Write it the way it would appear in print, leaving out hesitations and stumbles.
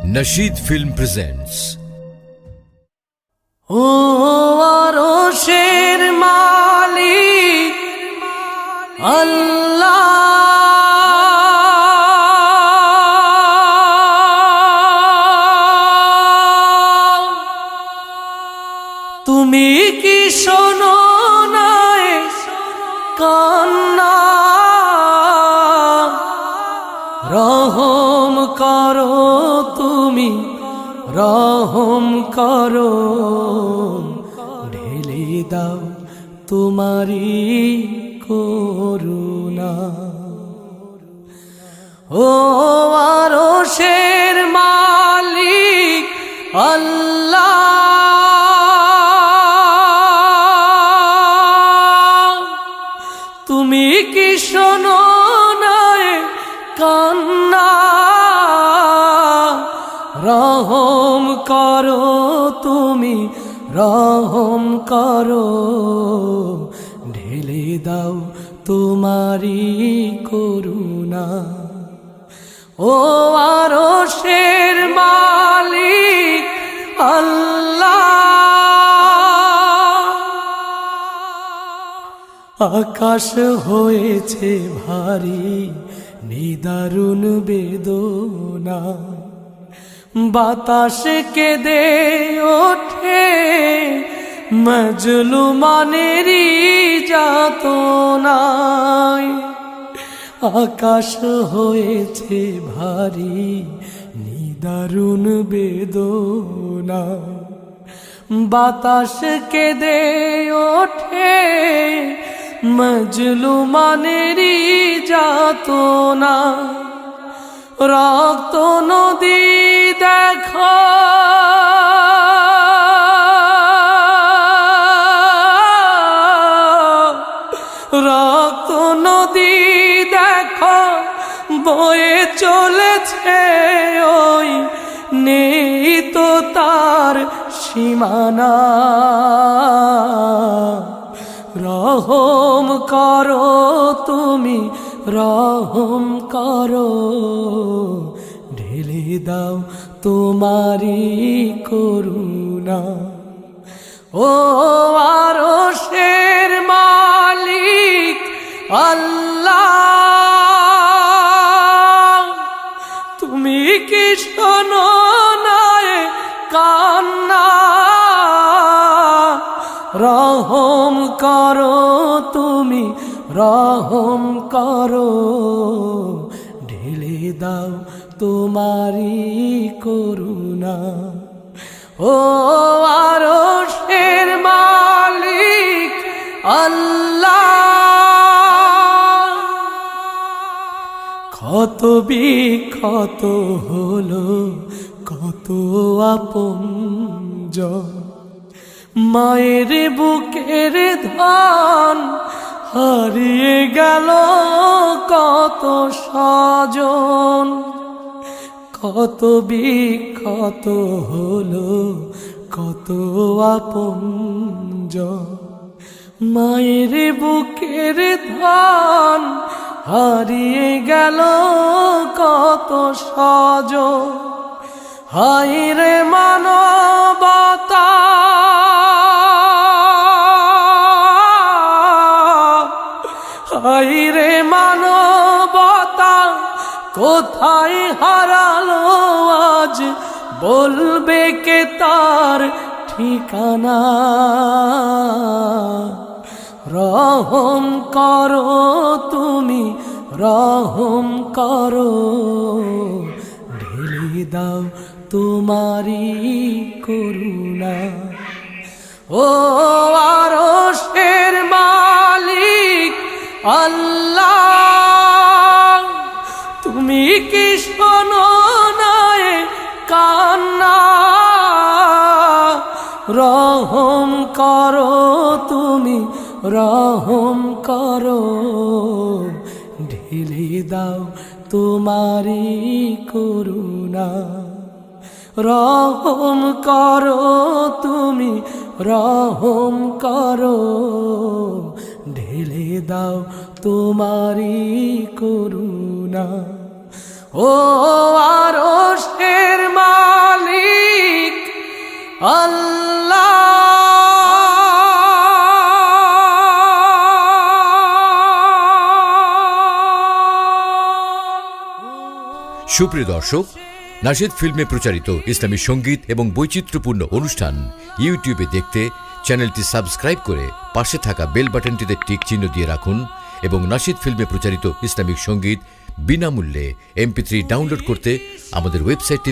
Nasheed film presents. ओ आरोशेर मालिक अल्लाह, তুমি কি শোনো নাই কান্না, রহম করো তুমি, রহম করো, ঢেলে দাও তোমারি করুণা। ও আরশের মালিক আল্লাহ, তুমি কি শোনো নাই কান্না, রহম করো তুমি, রহম করো, ঢেলে দাও তোমারি করুণা। ও আরশের মালিক আল্লাহ, আকাশ হয়েছে ভারী নিদারুণ বেদনা, বাতাস কেঁদে ওঠে মজলুমানেরই যাতনায়। আকাশ হয়েছে ভারী নিদারুণ বেদনা, বাতাস কেঁদে ওঠে মজলুমানেরই যাতনা। রক্ত নদী দেখো, রক্ত নদী দেখো বয়ে চলেছে, ওই নেই তো তার সীমানা। রহম করো তুমি, রহম করো, ঢেলে দাও তোমারি করুণা। ও আরশের মালিক আল্লাহ, তুমি কি শোনো নাই কান্না, রহম করো তুমি, রহম করো, ঢেলে দাও তোমারি করুণা। ও আরশের মালিক আল্লাহ, ক্ষত বিক্ষত হলো কত আপনজন, মায়ের বুকের ধান হারিয়ে গেল কত স্বজন। কত বিক্ষত হলো কত আপনজন, মায়ের বুকের ধান হারিয়ে গেল কত স্বজন। হায় রে মানবতা, হায় রে মানবতা, কোথায় হারালো আজ, বলবে কে তার ঠিকানা। রহম করো তুমি, রহম করো, ঢেলে দাও তোমারি করুণা। ও আরশের মালিক আল্লাহ, তুমি কি শোনো নাই কান্না, রহম করো তুমি, রহম করো, ঢেলে দাও তোমারি করুণা। রহম করো তুমি, রহম করো, ঢেলে দাও তোমারি করুণা। ও আরশের মালিক আল্লাহ। সুপ্রিয় দর্শক, নাশিদ ফিল্মে প্রচারিত ইসলামী সঙ্গীত এবং বৈচিত্র্যপূর্ণ অনুষ্ঠান ইউটিউবে দেখতে চ্যানেলটি সাবস্ক্রাইব করে পাশে থাকা বেল বাটনটিতে টিক চিহ্ন দিয়ে রাখুন এবং নাশিদ ফিল্মে প্রচারিত ইসলামিক সঙ্গীত বিনামূল্যে MP3 ডাউনলোড করতে আমাদের ওয়েবসাইটটি